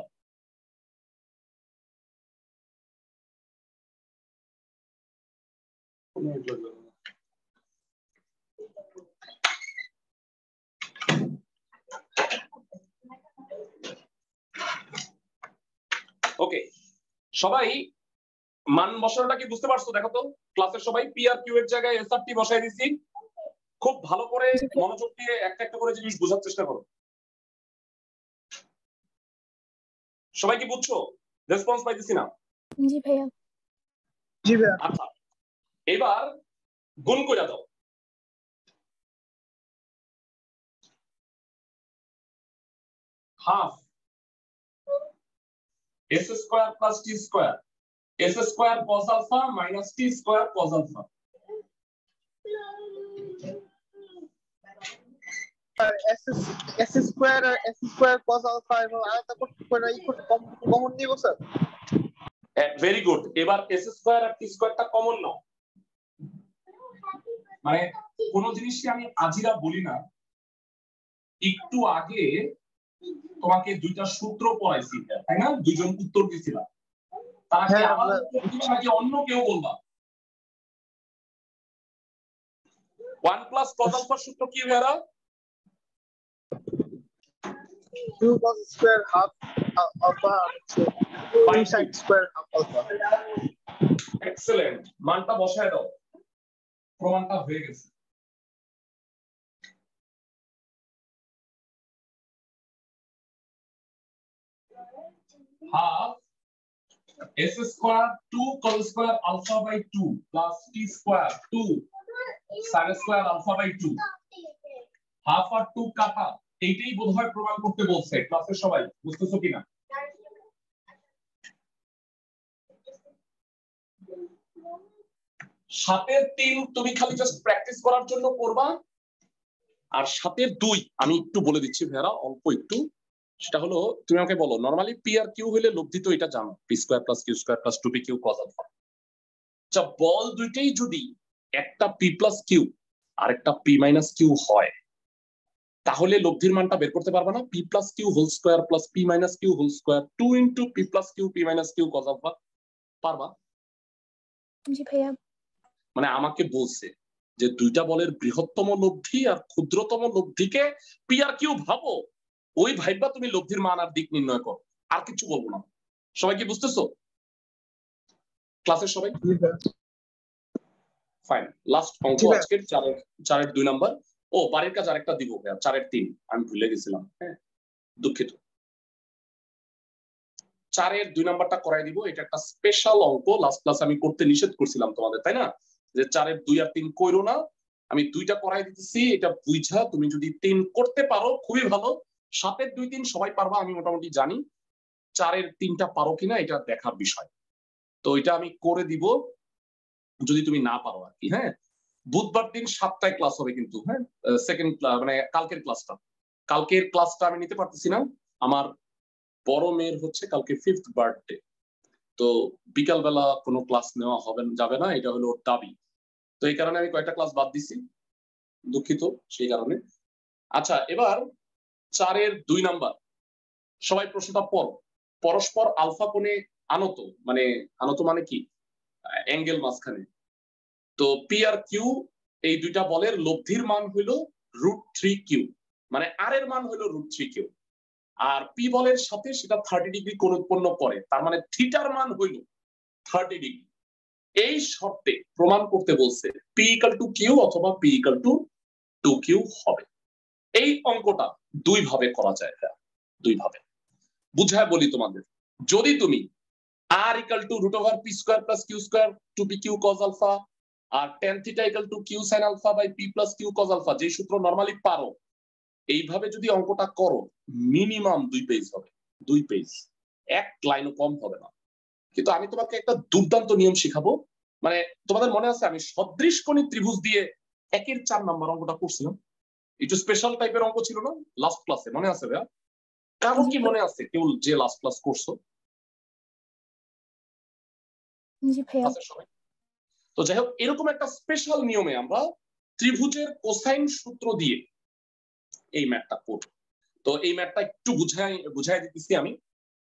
ওকে, সবাই মান বসানোটা কি বুঝতে পারছো? দেখো তো ক্লাসের সবাই, পি আর কিউ এর জায়গায় এস আর টি বসাই দিছি। খুব ভালো করে মনোযোগ দিয়ে একটা একটা করে জিনিস বোঝার চেষ্টা করো। সবাই কি বুঝছো? রেসপন্স পাইতেছি না। জি ভাইয়া। জি ভাইয়া। আচ্ছা, এবার গুণ করে দাও। Half S square plus T square, S square cos alpha minus T square cos alpha. S square আর এস স্কয়ার কস আলফা এবং আলাদা করতে পারে কমন নিব স্যার। Very good. এবার এস স্কয়ার আর টি স্কয়ারটা কমন নাও। মানে কোন জিনিসকে আমি আজিরা বলি না। একটু আগে তোমাকে দুইটা সূত্র পড়াইছি, তাই না? দুজন উত্তর দিছিলাম, তারা কি আবার উত্তর দিবা নাকি অন্য কেউ বলবা? 1 প্লাস কস আলফার সূত্র কি ভাইরা? 2 cos square half alpha 2 sin square half alpha. Excellent, মানটা বসায় দাও, প্রমাণটা হয়ে গেছে। Half S square 2 cos square alpha by 2 plus T square 2 sin square alpha by 2। Half আর 2 কাটা, এইটাই বোধহয় প্রমাণ করতে বলছে। ক্লাসের সবাই বুঝতেছো কিনা? সাতের 3 তুমি খালি জাস্ট প্র্যাকটিস করার জন্য করবা। আর সাতের 2 আমি একটু বলে দিচ্ছি ভাইরা, অল্প একটু। সেটা হলো, তুমি আমাকে বলো, নরমালি পি আর কিউ হলে লব্ধি তো এটা জানো, p square plus q square plus 2p q cos alpha. আচ্ছা, বল দুইটাই যদি একটা পি প্লাস কিউ আর একটা পি মাইনাস কিউ হয়, তাহলে লব্ধির মানটা বের করতে পারবা না? P plus q whole square plus p minus q whole square 2 into p plus q p minus q cos alpha. পারবা? জি ভাইয়া। মানে আমাকে বলছে যে দুইটা বলের বৃহত্তম লব্ধি আর ক্ষুদ্রতম লব্ধিকে পি আর কিউ ভাবো, ওই ভাইবা তুমি লব্ধির মান আর দিক নির্ণয় করো, আর কিছু বলবো না। সবাই কি বুঝতেছো ক্লাসের সবাই? ফাইন। লাস্ট অঙ্ক আজকের 4-এর 2 নাম্বার। ও বাড়ির কাজ আরেকটা দিব ভাইয়া, 4-এর 3 আমি ভুলে গেছিলাম। হ্যাঁ, দুঃখিত, 4-এর 2 নাম্বারটা করাই দিব। এটা একটা স্পেশাল অঙ্ক, লাস্ট ক্লাস আমি করতে নিষেধ করছিলাম তোমাদের, তাই না? যে 4-এর 2 আর 3 কইরো না, আমি 2টা করাই দিতেছি। এটা বুঝা তুমি যদি 3 করতে পারো খুবই ভালো, 7-এর 2-3 সবাই পারবা আমি মোটামুটি জানি, 4-এর 3টা পারো কিনা এটা দেখার বিষয়। তো এটা আমি করে দিব যদি তুমি না পারো আর কি। হ্যাঁ, বুধবার দিন 7টায় ক্লাস হবে কিন্তু। হ্যাঁ, সেকেন্ড মানে কালকের ক্লাসটা আমি নিতে পারতেছি না, আমার বড় মেয়ের হচ্ছে কালকে 5th বার্থডে, তো বিকালবেলা কোনো ক্লাস নেওয়া যাবে না, এটা হলো ওর দাবি। তো এই কারণে আমি কয়েকটা ক্লাস বাদ দিছি, দুঃখিত সেই কারণে। আচ্ছা, এবার 4-এর 2 নাম্বার, সবাই প্রশ্নটা পড়ো। পরস্পর আলফা কোণে আনত, মানে আনত মানে কি, অ্যাঙ্গেল মাঝখানে। তো পি আর কিউ এই দুইটা বলের লব্ধির মান হইল √3 কিউ, মানে আর এর মান হইল √3 কিউ, আর পি বলের সাথে সেটা 30 ডিগ্রি কোণ উৎপন্ন করে, তার মানে থিটার মান হইল 30 ডিগ্রি। এই শর্তে প্রমাণ করতে বলছে পি ইকুয়াল টু কিউ অথবা পি ইকুয়াল টু 2 কিউ হবে। এই অঙ্কটা 2 ভাবে করা যায়, দুই ভাবে বুঝায় বলি তোমাদের। যদি তুমি r equal to √p square plus q square 2pq cos alpha আর tan theta equal to q sin alpha by p plus q cos alpha, যে সূত্র নরমালি পারো, এইভাবে যদি অঙ্কটা করো মিনিমাম 2 পেজ হবে, 2 পেজ, এক লাইনও কম হবে না। কিন্তু আমি তোমাকে একটা দুর্দান্ত নিয়ম শিখাবো, মানে তোমাদের মনে আছে আমি সদৃশকোণী ত্রিভুজ দিয়ে 1-এর 4 নাম্বার অঙ্কটা করছিলাম, একটু স্পেশাল টাইপের অঙ্ক ছিল না লাস্ট ক্লাসে, মনে আছে ভাইয়া? কারো কি মনে আছে কেউ যে লাস্ট ক্লাস করছো? জি ভাইয়া। সবাই? তো যাই হোক, এরকম একটা স্পেশাল নিয়মে আমরা ত্রিভুজের কোসাইন সূত্র দিয়ে এই ম্যাথটা করব। তো এই ম্যাথটা একটু বুঝাই দিতেছি আমি।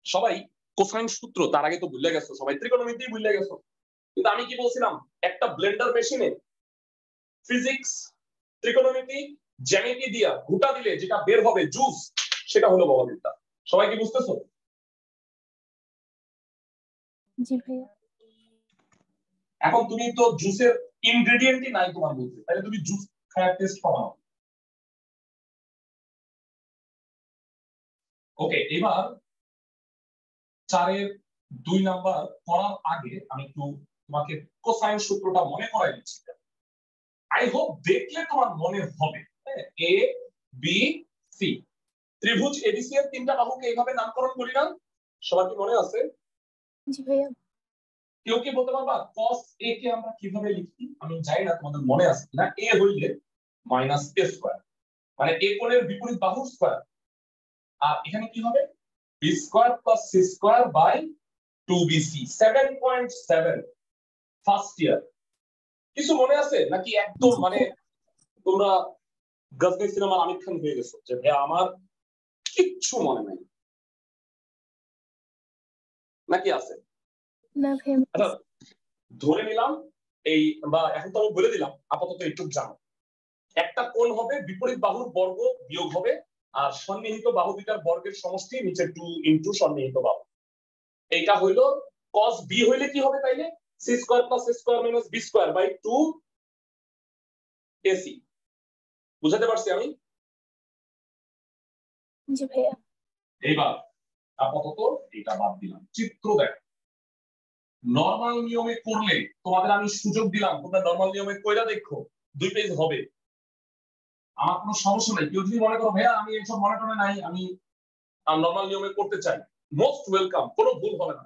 সবাই কোসাইন সূত্র তার আগে তো ভুলে গেছো, সবাই ত্রিকোণমিতিই ভুলে গেছো, কিন্তু আমি কি বলছিলাম, একটা ব্লেন্ডার মেশিনে ফিজিক্স, ত্রিকোণমিতি, জ্যামিতি দিয়া ঘুটা দিলে যেটা বের হবে জুস, সেটা হলো বলবিদ্যা। সবাই কি বুঝতেছো? জি ভাইয়া। এখন তুমি তো জুসের ইনগ্রেডিয়েন্টই নাই তোমার মধ্যে, তাহলে তুমি জুস খাওয়ার টেস্ট পাবা। ওকে, এবার 4-এর 2 নাম্বার করার আগে আমি একটু তোমাকে কোসাইন সূত্রটা মনে করাই দিচ্ছি। আই হোপ দেখলে তোমার মনে হবে। এ বি সি, ত্রিভুজ এবিসি এর 3টা বাহুকে এইভাবে নামকরণ করি না? সবার কি মনে আছে? জি ভাইয়া। কেউ কি বলতে পারবা cos a কে আমরা কিভাবে লিখি? আমি জানি না তোমাদের মনে আছে কিনা। a হইলে মাইনাস a স্কয়ার, মানে a কোণের বিপরীত বাহুর স্কয়ার, আর এখানে কি হবে b square plus c square by 2bc। 7.7 first year, কিছু মনে আছে নাকি একদম মানে তোমরা গজনী সিনেমার আমির খান হয়ে গেছো যে ভাই আমার কিচ্ছু মনে নাই, নাকি আছে? না ভাইয়া। ধরে নিলাম এই, বা এখন তো আমি বলে দিলাম, আপাতত একটু জানো, একটা কোণ হবে বিপরীত বাহুর বর্গ বিয়োগ হবে, আর সন্নিহিত বাহু দুটার বর্গের সমষ্টি নিচে 2 ইনটু সন্নিহিত বাহু। এইটা হইলো cos b হইলে কি হবে তাইলে c square plus a square minus b square by 2 ac। বুঝাতে পারছি আমি? জি ভাইয়া। এইবার আপাতত এটা বাদ দিলাম, চিত্র দেখ। নরমাল নিয়মে করলে তোমাদের আমি সুযোগ দিলাম, তোমরা নরমাল নিয়মে কইরা দেখো 2 পেজ হবে, আমার কোনো সমস্যা নাই। কেউ যদি মনে করো ভাইয়া আমি এইসব মনে টনে নাই, আমি নরমাল নিয়মে করতে চাই, মোস্ট ওয়েলকাম, কোনো ভুল হবে না।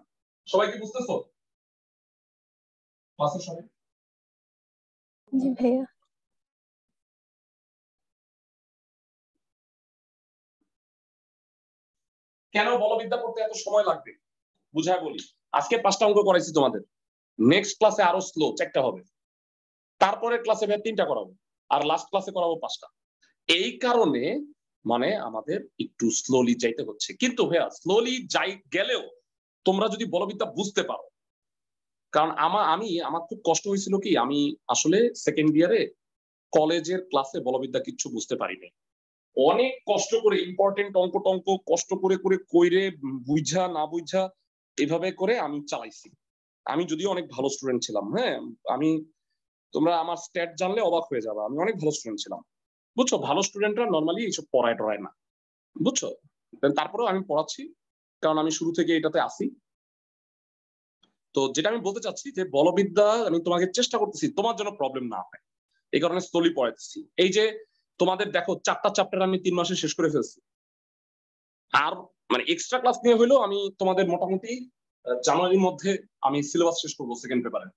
সবাই কি বুঝতেছো? ক্লাসের সবাই? জি ভাইয়া। কেন বলবিদ্যা করতে এত সময় লাগবে বুঝায় বলি। আজকে 5টা অঙ্ক করাইছি তোমাদের, নেক্সট ক্লাসে আরো স্লো 4টা হবে, তারপরে ক্লাসে 3টা করাবো, আর লাস্ট ক্লাসে করাবো 5টা। এই কারণে মানে আমাদের একটু স্লোলি যাইতে হচ্ছে, কিন্তু ভাইয়া স্লোলি যাই গেলেও তোমরা যদি বলবিদ্যা বুঝতে পারো, কারণ আমার খুব কষ্ট হয়েছিল কি, আমি আসলে সেকেন্ড ইয়ারে কলেজের ক্লাসে বলবিদ্যা কিচ্ছু বুঝতে পারিনি, অনেক কষ্ট করে ইম্পর্টেন্ট অঙ্ক টঙ্ক কষ্ট করে করে কইরে বুঝা না বুঝা এভাবে করে আমি চালাইছি। আমি যদিও অনেক ভালো স্টুডেন্ট ছিলাম, হ্যাঁ তোমরা আমার স্ট্যাট জানলে অবাক হয়ে যাবে, আমি অনেক ভালো স্টুডেন্ট ছিলাম, বুঝছো? ভালো স্টুডেন্টরা নর্মালি এইসব পড়ায় টড়ায় না, বুঝছো? তারপরেও আমি পড়াচ্ছি, কারণ আমি শুরু থেকে এটাতে আসি। তো যেটা আমি বলতে চাচ্ছি যে বলবিদ্যা আমি তোমাকে চেষ্টা করতেছি তোমার জন্য প্রবলেম না হয়, এই কারণে স্লোলি পড়াচ্ছি। এই যে তোমাদের দেখো 4টা চ্যাপ্টার আমি 3 মাসে শেষ করে ফেলছি, আর মানে এক্সট্রা ক্লাস নিয়ে হইলেও আমি তোমাদের মোটামুটি জানুয়ারির মধ্যে আমি সিলেবাস শেষ করবো সেকেন্ড পেপারে।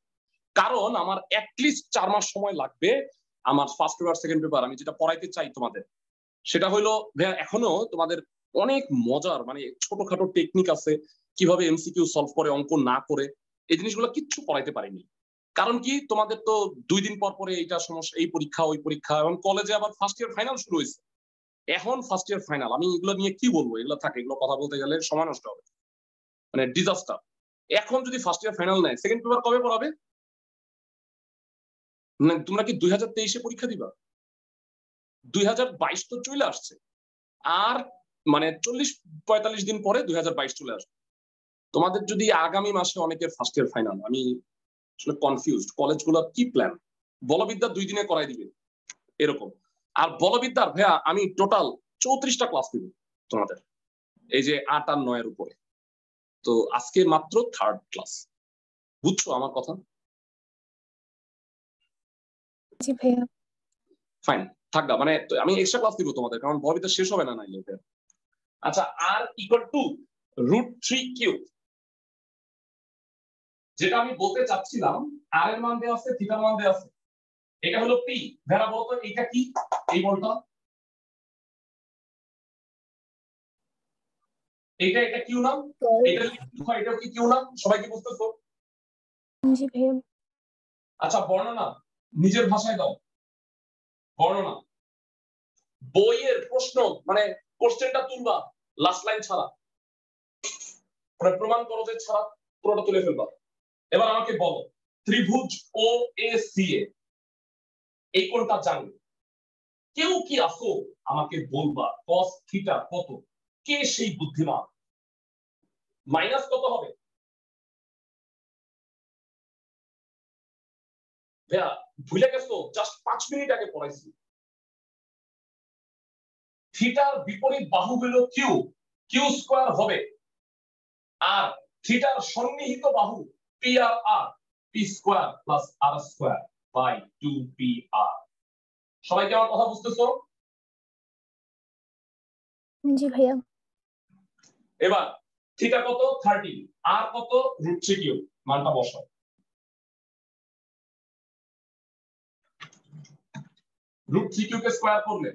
কারণ আমার অ্যাটলিস্ট 4 মাস সময় লাগবে আমার ফার্স্ট পেপার সেকেন্ড পেপার আমি যেটা পড়াইতে চাই তোমাদের, সেটা হইলো এখনো তোমাদের অনেক মজার মানে ছোটখাটো টেকনিক আছে কিভাবে এমসিকিউ সলভ করে অঙ্ক না করে, এই জিনিসগুলো কিচ্ছু পড়াইতে পারিনি। কারণ কি তোমাদের তো 2 দিন পর পরে এইটা সমস্যা, এই পরীক্ষা ওই পরীক্ষা, এবং কলেজে আবার ফার্স্ট ইয়ার ফাইনাল শুরু হয়েছে। এখন ফার্স্ট ইয়ার ফাইনাল, আমি এগুলো নিয়ে কি বলবো, এগুলো থাকে, এগুলো কথা বলতে গেলে সময় নষ্ট হবে, মানে ডিজাস্টার। এখন যদি ফার্স্ট ইয়ার ফাইনাল নেয়, সেকেন্ড পেপার কবে পড়াবে? তোমরা কি 2023-এ পরীক্ষা দিবা? 2022 তো চলে আসছে, আর মানে 40-45 দিন পরে 2022 চলে আসবে। তোমাদের যদি আগামী মাসে অনেকের ফার্স্ট ইয়ার ফাইনাল, আমি আসলে কনফিউজড কলেজগুলো কি প্ল্যান। বলবিদ্যা 2 দিনে করাই দিবে এরকম, আর বলবিদ্যার ভাইয়া আমি টোটাল 34টা ক্লাস দিব তোমাদের, এই যে 8 আর 9 এর উপরে। তো আজকে মাত্র 3rd ক্লাস, বুঝছো আমার কথা? জি ভাইয়া। ফাইন, থাকবা মানে আমি এক্সট্রা ক্লাস দিব তোমাদের, কারণ বলবিদ্যা শেষ হবে না নাইলে। আচ্ছা, আর ইকুয়াল টু √3 কিউব, যেটা আমি বলতে চাচ্ছিলাম, আর এর মান দেওয়া আছে, থিটার মান দেওয়া আছে, এটা হলো পি। ভেড়া বলতো এটা কি, এই বলটা এটা কিউ না, এটা এটাও কি কিউ না? সবাই কি বুঝতেছো? জি ভাইয়া। আচ্ছা, বর্ণনা নিজের ভাষায় দাও, বর্ণনা। বইয়ের প্রশ্ন মানে কোশ্চেনটা তুলবা লাস্ট লাইন ছাড়া, মানে প্রমাণ করো যে ছাড়া পুরোটা তুলে ফেলবা। এবার আমাকে বলো, ত্রিভুজ ও এ সি এ এই কোনটা জানবে? কেউ কি আসো আমাকে বলবা cos থিটা কত? কে সেই বুদ্ধিমান? মাইনাস কত হবে? ভাইয়া ভুলে গেছো, জাস্ট 5 মিনিট আগে পড়াইছি। থিটার বিপরীত বাহু হলো কিউ, কিউ স্কয়ার হবে, আর থিটার সন্নিহিত বাহু পি আর আর, P square plus R square by 2 P R. সবাই কি আমার কথা বুঝতেছো? জি ভাইয়া। এবার থিটা কত? 30, আর কত? √3 কিউব, মানটা বসাও। √3 কিউব কে স্কয়ার করলে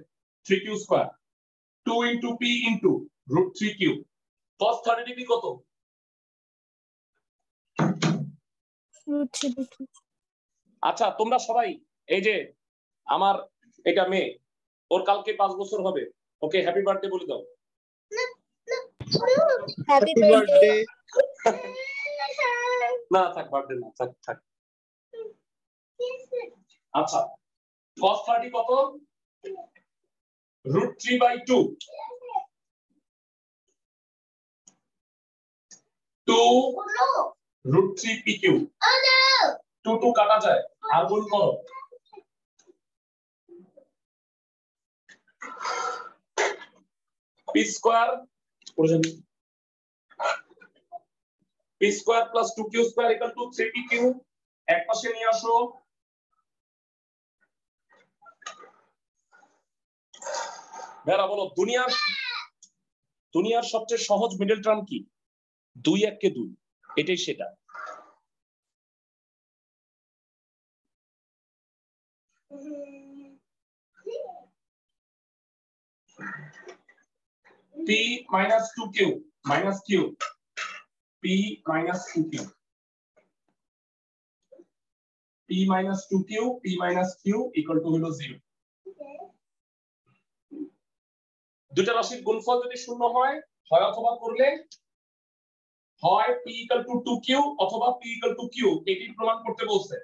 3 q square, 2 into p into √3 cube. cos 30 degree কত? √3 আচ্ছা, তোমরা সবাই এই যে আমার এটা মেয়ে, ওর কালকে 5 বছর হবে, ওকে হ্যাপি বার্থডে বলে দাও। Happy happy birthday. না থাক, বার্থডে না থাক থাক। আচ্ছা, cos 30 কত? √3/2, 2 √3 pq, 2 কাটা যায়, আর গুণ করো। P square P square plus 2q square equal to 3pq, এক পাশে নিয়ে আসো। ভেড়া বলো, দুনিয়ার সবচেয়ে সহজ মিডল টার্ম কি? 2 1 কে 2, এটাই সেটা। p minus 2q minus q, p minus 2q, p minus 2q, p minus q equal to হলো 0। দুটো রাশির গুণফল যদি শূন্য হয়, হয় অথবা করলে হয় p equal to 2q অথবা p equal to q, এটি প্রমাণ করতে বলছে।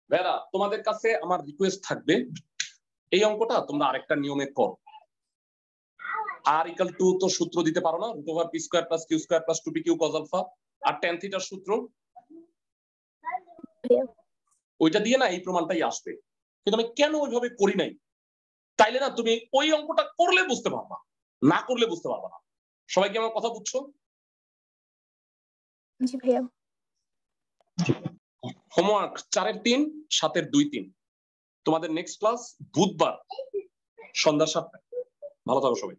ভেড়া, তোমাদের কাছে আমার রিকোয়েস্ট থাকবে, এই অঙ্কটা তোমরা আরেকটা নিয়মে করো। r equal to তো সূত্র দিতে পারো না, √p square plus q square plus 2pq cos alpha, আর tan থিটার সূত্র, ওইটা দিয়ে না এই প্রমাণটাই আসবে। কিন্তু আমি কেন ওইভাবে করি নাই, তাইলে না তুমি ওই অঙ্কটা করলে বুঝতে পারবা, না করলে বুঝতে পারবা না। সবাই কি আমার কথা বুঝছো? জি ভাইয়া। হোমওয়ার্ক 4-3, 7-2-3। তোমাদের নেক্সট ক্লাস বুধবার সন্ধ্যা 7টায়। ভালো থাকো সবাই।